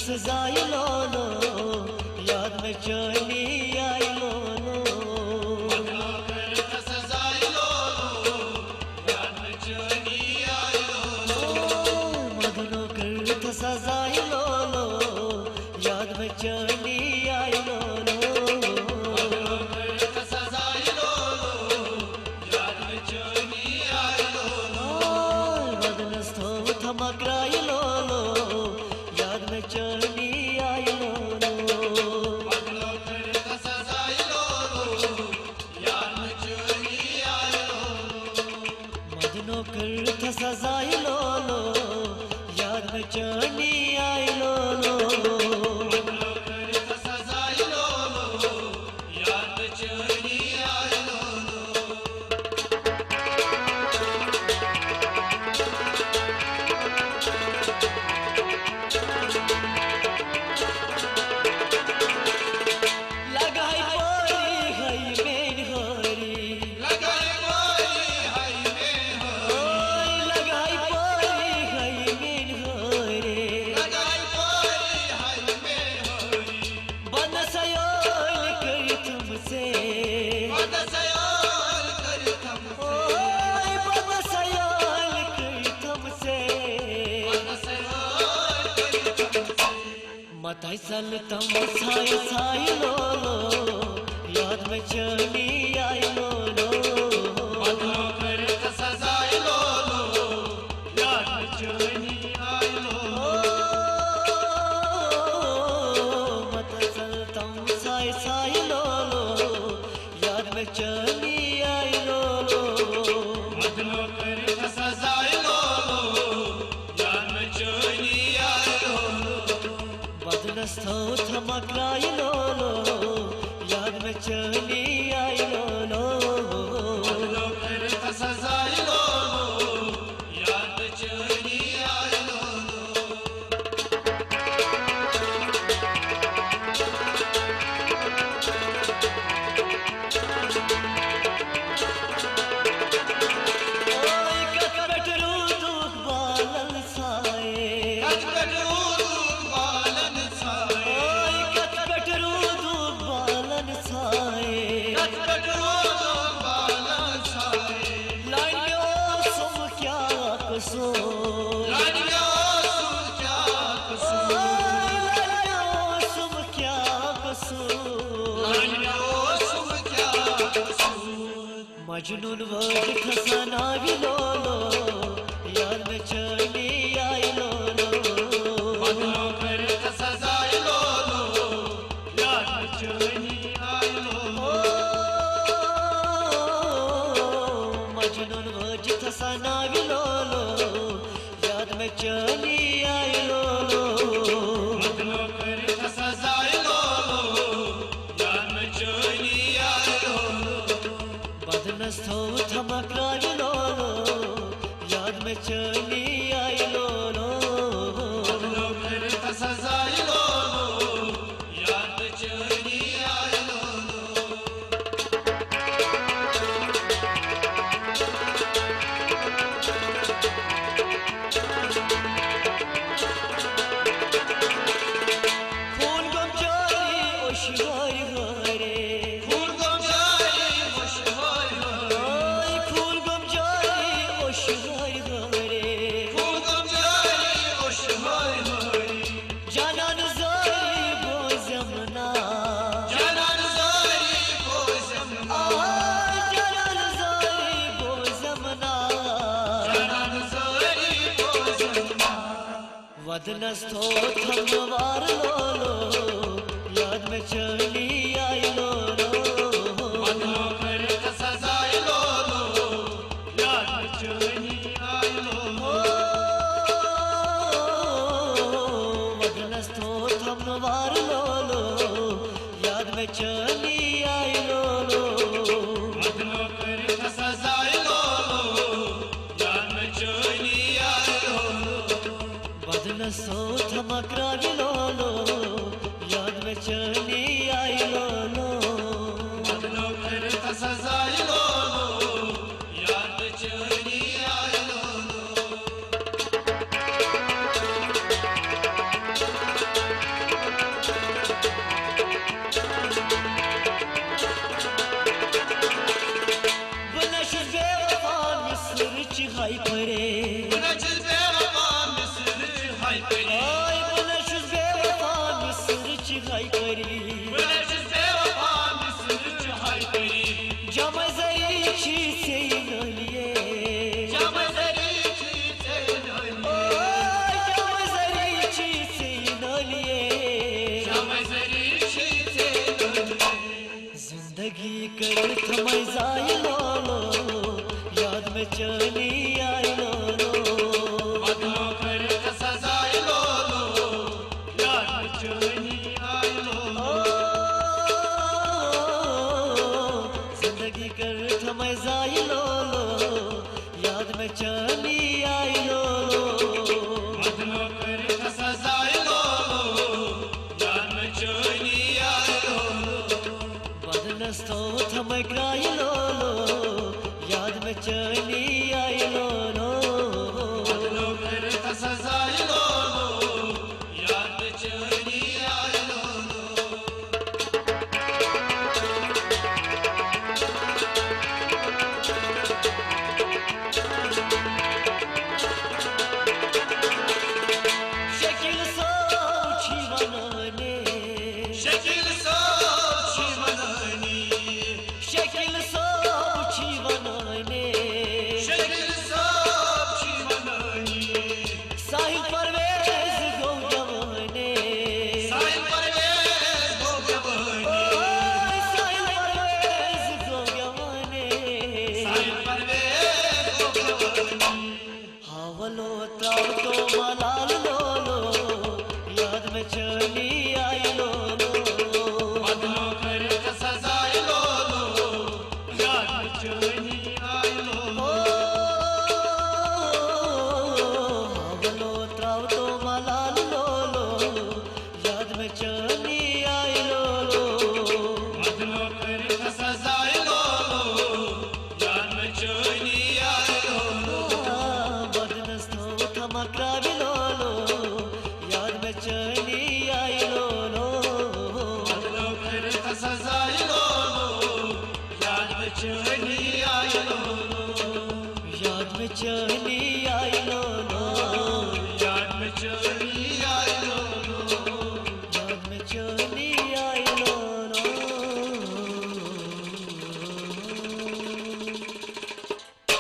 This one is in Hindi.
सजाई लो लो याद में चली आई लो लो बदलो कर सजाई लो लो याद में चली आई लो लो मदनो कर सजाई लो लो याद में चली आई लो लो बदलो कर सजाई लो लो याद में चली आई लो लो बदनस्थो थमकराई लो लो याद में चली आई लो लो बदलो कर सजाई लो लो याद में चली आई लो मदनो कर सजाई लो लो याद में चली आई लो लो बदलो कर सजाई लो लो याद में चली आई लो लगाई पोरी हई मेन होरी लगाई कोई हाय में हो ओय लगाई पोरी हई मेन होरी लगाई कोई हाय में होरी बनसयोल करी तुमसे पद सयोल कर तुमसे ओय बनसयोल करी तुमसे पद सयोल कर तुमसे मताई सल तम साई साई लो लो याद में चली आई लो लो बदलो कर सजाई लो लो याद में चली आई लो मत सल तम साई साई लो लो याद में चली आई लो लो बदलो कर सजाई लो लो याद में चली आई लो बदनस्थो थमकराई लो लो याद में चली आई लो लो बदलो कर सजाई लो लो याद में चली आई लो ओय कटकट रू दुख बालन साए कटकटू बालन छाए ओय कटकट रू दुख बालन साए कटकटू बालन छाए लाइन में ओ सुम क्या कसूर लाडियो सुन क्या कसूर ओय लाइन में ओ सुम क्या कसूर लाडियो सुन क्या कसूर मजनून वज खसना भी लो लो याद में चली आई लो लो बदलो कर सजाई लो लो याद में चली आई लो मजनून वज खसना भी लो लो याद में चली आई लो लो बदलो कर सजाई लो लो याद में चली आई लो बदनस्थो थमकराई लो लो याद में चली आई लो लो बदलो कर सजाई लो लो याद में चली आई लो फूल गम चोरी ओशिवाई हरे फूल गम जाई खुश होय हो ओय फूल गम चोरी ओशिवाई हरे फूल गम जाई खुश होय हो जानन जोई बो जमना जानन जाई को जमना जानन जोई बो जमना जानन जाई को जमना वदनस्थो थमवार लो लो याद में चली आई लो लो बदलो कर सजाई लो लो याद में चली आई लो वदनस्थो थमवार लो लो याद में चली आई लो लो बदलो कर सजाई लो लो याद में चली आई लो बदनस्थो थमकराई लो लो याद में चली आई लो लो बदलो कर सजाई लो लो याद में चली आई लो हाय परे Bırakır bevafa Mısır'ı haykırı. Ay bana şu bevafa Mısır çıkay pare Bırakır bevafa Mısır'ı haykırı. Cama zari çi seynaliye Camazarı çiğten ölü. Ay cama zari çi seynaliye Camazarı çiğten ölü. जिंदगी कर थमाई जाए लो याद में चली आई लो Badno kar kasazay lolo. Yar çöni ay lolo. जिंदगी कर थमाई जाए लो याद में चली आई लो Badno kar kasazay lolo. Yar çöni ay lolo. बदनस्तो थमाई क्राई लो याद में चली आई लो Badno kar kasazay lolo. Yar çöni ay lolo. Shakeel सोची बनाने Şekil saçı manani. शकील सोची बनाने Şekil saçı manani. साहिल परवेज गो जवाने Sayın Parvez Bogavani. ओय साहिल परवेज गो जवाने Sayın Parvez Bogavani. हावलो त्राव तो मलाल लो याद में चली आई लो Badno kar kasazay lolo. Yar çöni ay lolo. हावलो त्राव तो मलाल लो याद में चली आई लो Badno kar kasazay lolo. Yar çöni ay lolo. बदनस्तो थमकरा भी लो याद में चली आई लो Badno kar kasazay lolo. Yar çöni ay lolo. याद में चली